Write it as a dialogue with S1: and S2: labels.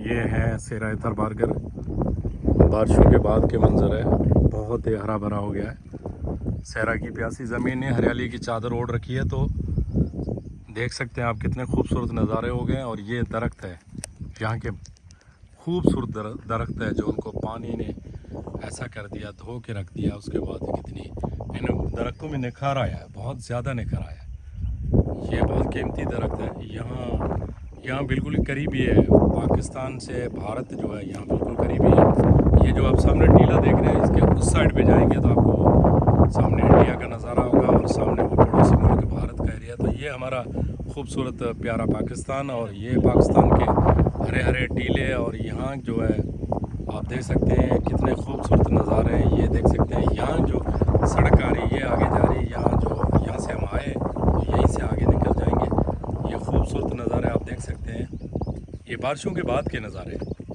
S1: ये है सेरा थरपारकर। बारिशों के बाद के मंजर है, बहुत ही हरा भरा हो गया है। सेरा की प्यासी ज़मीन ने हरियाली की चादर ओढ़ रखी है, तो देख सकते हैं आप कितने खूबसूरत नज़ारे हो गए। और ये दरख्त है, यहाँ के खूबसूरत दरख्त है जो उनको पानी ने ऐसा कर दिया, धो के रख दिया। उसके बाद कितनी इन दरख्तों में निखार आया है, बहुत ज़्यादा निखार आया है। ये बहुत कीमती दरख्त है। यहाँ बिल्कुल करीबी है, पाकिस्तान से भारत जो है यहाँ बिल्कुल करीबी है। ये जो आप सामने टीला देख रहे हैं, इसके उस साइड पे जाएंगे तो आपको सामने इंडिया का नज़ारा होगा और सामने वो पड़ोसी मुल्क भारत का एरिया। तो ये हमारा खूबसूरत प्यारा पाकिस्तान, और ये पाकिस्तान के हरे हरे टीले। और यहाँ जो है आप देख सकते हैं कितने खूबसूरत नज़ारे हैं। ये देख सकते हैं यहाँ जो सड़क आ रही है, ये आगे जा रही है। यहाँ से हम आए तो यहीं से आगे निकल जाएंगे। ये खूबसूरत नज़ारे आप देख सकते हैं, ये बारिशों के बाद के नज़ारे हैं।